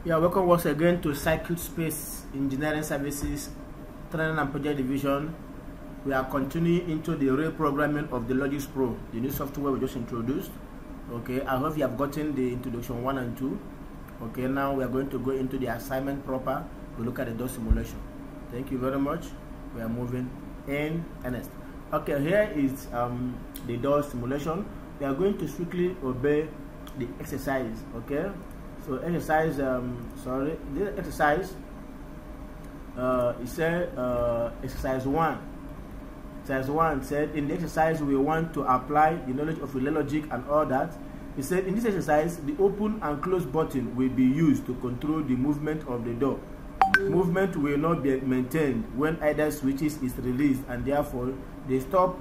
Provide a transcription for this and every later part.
Yeah, welcome once again to Circuit Space Engineering Services Training and Project Division. We are continuing into the real programming of the LogixPro, the new software we just introduced. Okay, I hope you have gotten the introduction 1 and 2. Okay, now we are going to go into the assignment proper to look at the door simulation. Thank you very much. We are moving in earnest. Okay, here is the door simulation. We are going to strictly obey the exercise. Okay, so exercise this exercise it said exercise 1. Exercise 1 said in the exercise we want to apply the knowledge of relay logic and all that. It said in this exercise the open and close button will be used to control the movement of the door. Movement will not be maintained when either switches is released, and therefore the stop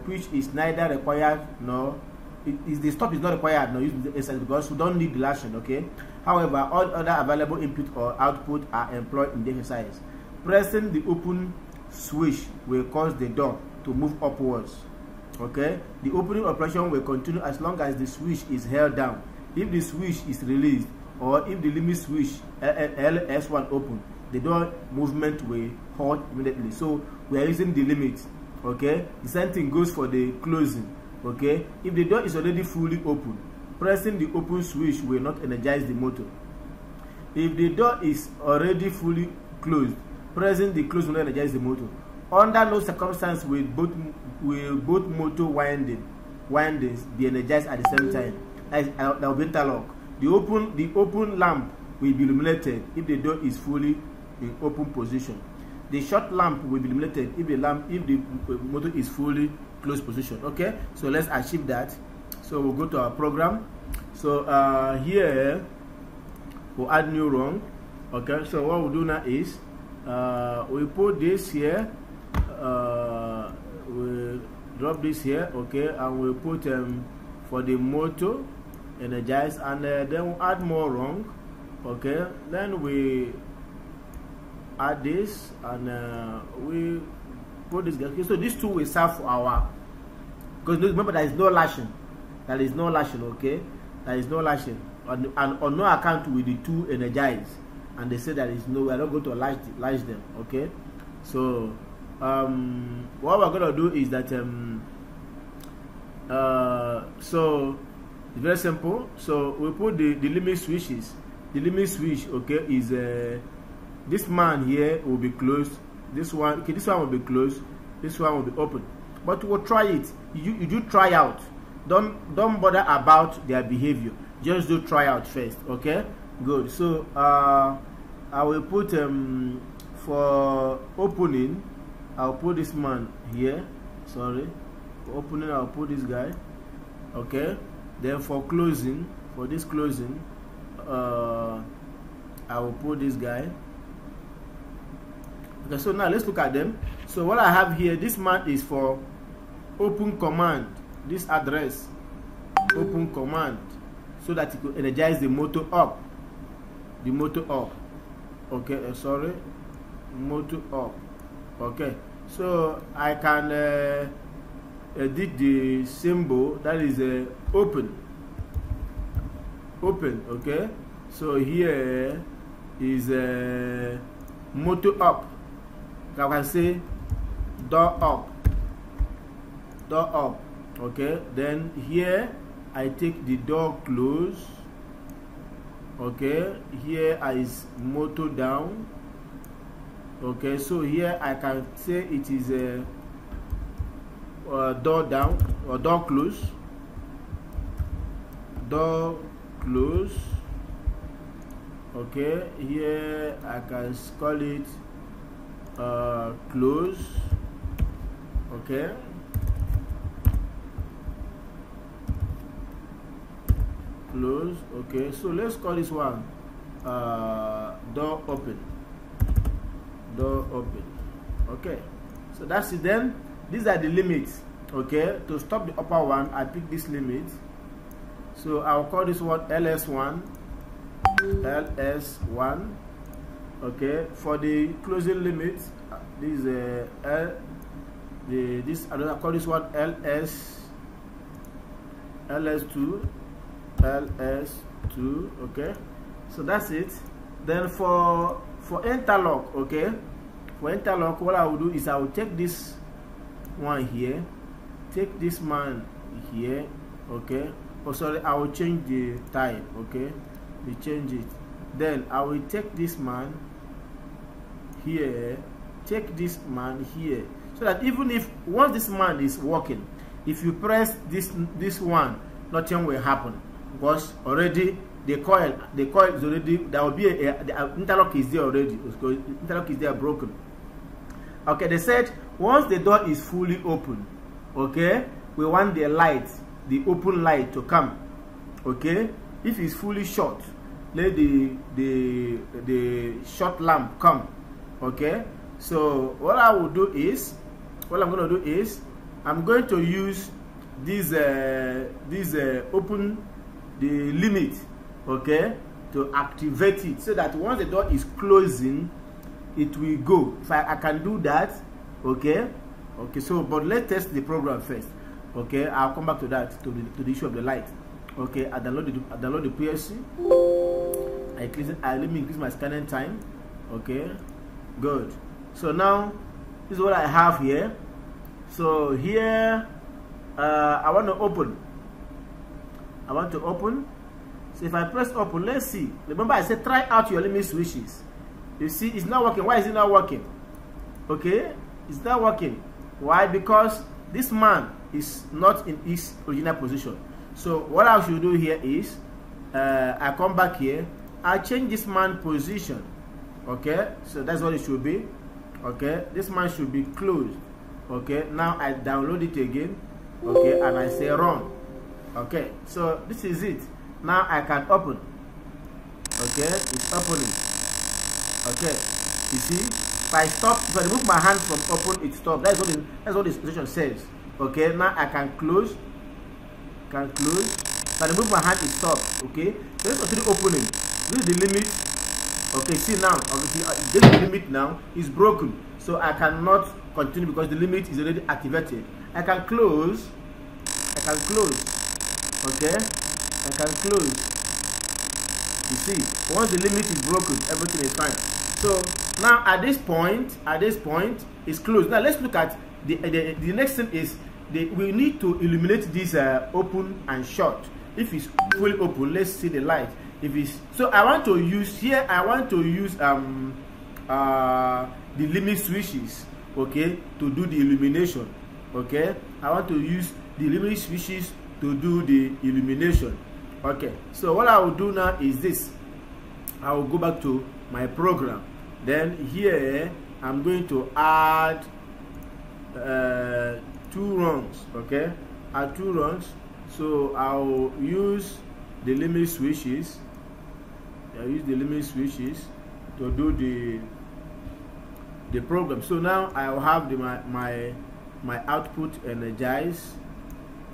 which is neither required nor the stop is not required nor used because we don't need the latching. Okay, however all other available input or output are employed in the exercise. Pressing the open switch will cause the door to move upwards. Okay, the opening operation will continue as long as the switch is held down. If the switch is released or if the limit switch LS1 open, the door movement will halt immediately. So we are using the limit. Okay, the same thing goes for the closing. Okay, if the door is already fully open, pressing the open switch will not energize the motor. If the door is already fully closed, pressing the close will not energize the motor. Under no circumstance will both motor windings be energized at the same time. That will be interlock. The open lamp will be illuminated if the door is fully in open position. The short lamp will be illuminated if the motor is fully closed position. Okay, so let's achieve that. So we'll go to our program. So here we'll add new rung. Okay, so what we'll do now is we put this here. We'll drop this here. Okay, and we'll put for the motor energize, and then we'll add more rung. Okay, then we add this and we put this. Okay, so these two will serve for our, because remember there is no lashing. There is no lashing. Okay, there is no lashing, and on no account will the two energize, and they say there is no, we are not going to lash them. Okay, so what we're going to do is that so it's very simple. So we put the limit switches. The limit switch, okay, is this man here will be closed. This one, okay, this one will be closed. This one will be open. But we'll try it. You do try out. Don't bother about their behavior. Just do try out first. Okay, good. So I will put for opening, I'll put this man here. Sorry, for opening I'll put this guy. Okay. Then for closing, for this closing, I will put this guy. Okay, so now let's look at them. So what I have here, this man is for open command, this address, open command, so that it could energize the motor up. The motor up. Okay, sorry, motor up. Okay, so I can edit the symbol that is open. Okay, so here is motor up. I can say door up. Okay, then here I take the door close. Okay, here is motor down. Okay, so here I can say it is a door down or door close. Door close. Okay, here I can call it close. Okay, close. Okay, so let's call this one door open. Door open. Okay, so that's it. Then these are the limits. Okay, to stop the upper one, I pick this limit. So I'll call this one LS1. LS1. Okay, for the closing limit, this is I call this one LS2. ls2. Okay, so that's it. Then for interlock, okay, for interlock, what I will do is I will take this one here, take this man here, okay. Oh, sorry, I will change the type, okay. We change it. Then I will take this man here, take this man here, so that even if once this man is working, if you press this one, nothing will happen, because already the coil is already, there will be the interlock is there already. Interlock is there broken. Okay, they said once the door is fully open, okay, we want the light, the open light to come. Okay, if it's fully short, let the short lamp come. Okay, so what I will do is, what I'm going to do is, I'm going to use this open the limit, okay, to activate it, so that once the door is closing, it will go. If I can do that, okay. So but let's test the program first. Okay, I'll come back to that, to the issue of the light. Okay, I download the PLC. Let me increase my scanning time. Okay, good. So now this is what I have here. So here I want to open. So if I press open, let's see. Remember I said try out your limit switches. You see, it's not working. Why is it not working? Okay, it's not working. Why? Because this man is not in his original position. So what I should do here is I come back here, I change this man position. Okay, so that's what it should be. Okay, this man should be closed. Okay, now I download it again. Okay, and I say run. Okay, so this is it. Now I can open. Okay, it's opening. Okay, you see, if I stop, if I remove my hand from open, it stops. That's what the instruction says. Okay, now I can close. If I remove my hand, it stops. Okay, so let's continue opening. This is the limit. Okay, see now, obviously this limit now is broken, so I cannot continue because the limit is already activated. I can close. Okay, I can close. You see, once the limit is broken, everything is fine. So now at this point it's closed. Now let's look at the next thing is we need to illuminate this open and short. If it's fully open, let's see the light. If it's so, I want to use here. I want to use the limit switches. Okay, to do the illumination. Okay, I want to use the limit switches to do the illumination. Okay, so what I will do now is this. I will go back to my program. Then here I'm going to add 2 rungs. Okay, add 2 rungs. So I'll use the limit switches. I use the limit switches to do the program. So now I'll have my output energized.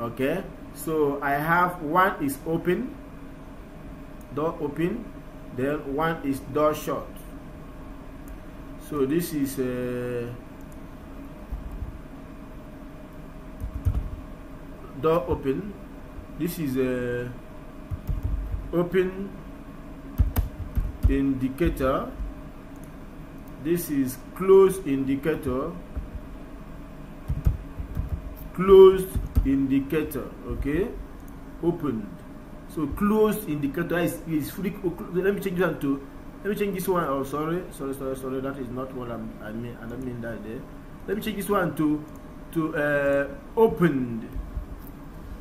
Okay, so I have one is open, door open, then one is door shut. So this is door open. This is open indicator. This is closed indicator. Closed indicator. Okay, opened. So closed indicator is fully. Let me change that to. Let me change this one. Oh, sorry. That is not what I mean. I don't mean that there. Let me change this one to opened.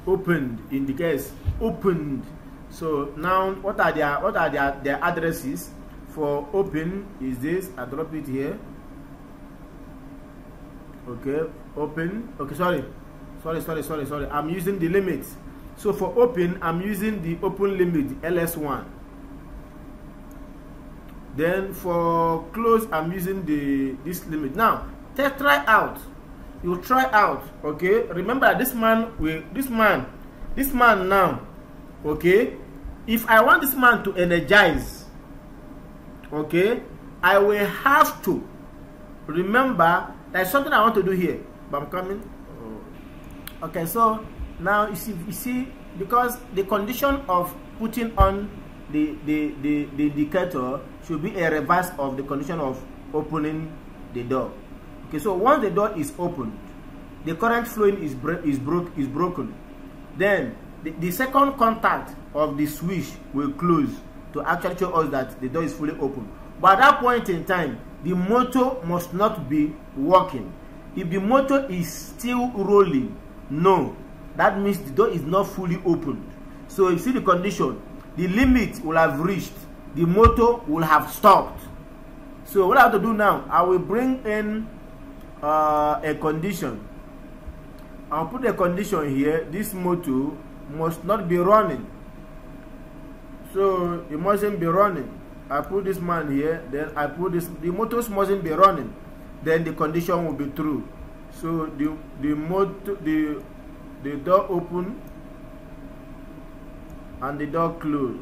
Opened indicates opened. So now what are their addresses? For open is this. I drop it here. Okay, open. Okay, sorry. I'm using the limit. So for open, I'm using the open limit, LS1. Then for close, I'm using this limit. Now, try out. You try out. Okay. Remember this man now. Okay. If I want this man to energize, okay, I will have to remember there's something I want to do here. But I'm coming. Okay, so now you see because the condition of putting on the indicator should be a reverse of the condition of opening the door. Okay, so once the door is opened, the current flowing is broken. Then the second contact of the switch will close to actually show us that the door is fully open. But at that point in time, the motor must not be working. If the motor is still rolling, no, that means the door is not fully opened. So you see the condition, the limit will have reached, the motor will have stopped. So what I have to do now, I will bring in a condition. I'll put a condition here. This motor must not be running. So it mustn't be running. I put this man here, then I put this, the motors mustn't be running, then the condition will be true. So the door open and the door close.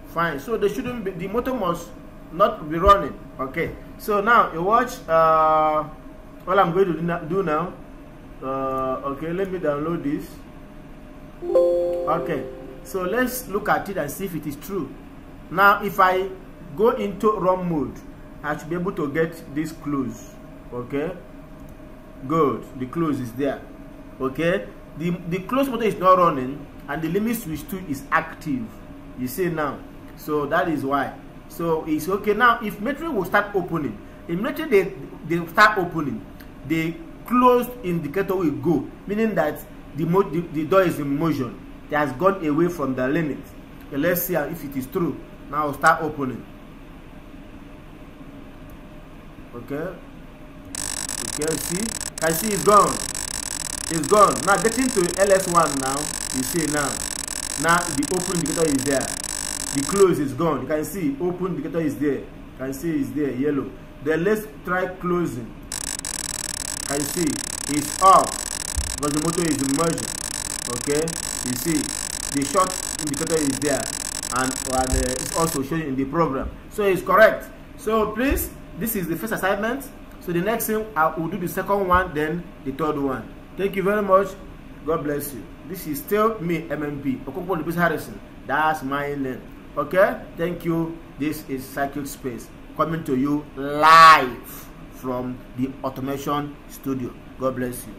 Fine. So they shouldn't be, the motor must not be running. Okay. So now you watch what I'm going to do now. Okay, let me download this. Okay, so let's look at it and see if it is true. Now if I go into run mode, I should be able to get this close. Okay, good, the close is there. Okay, the close motor is not running and the limit switch 2 is active, you see now. So that is why. So it's okay. Now if metro will start opening, immediately they start opening, the closed indicator will go, meaning that the door is in motion. It has gone away from the limit. Okay, let's see if it is true. Now I'll start opening. Okay. Okay, see? Can see it's gone. It's gone. Now getting to LS1 now, you see now. Now the open indicator is there. The close is gone. You can see open indicator is there. You can see it's there, yellow. Then let's try closing. Can you see it's off because the motor is in motion. Okay, you see the short indicator is there, and it's also showing in the program. So it's correct. So please, this is the first assignment. So the next thing I will do the second one, then the third one. Thank you very much. God bless you. This is still me, MMP Okonkwo Harrison. That's my name. Okay, thank you. This is Circuit Space coming to you live from the automation studio. God bless you.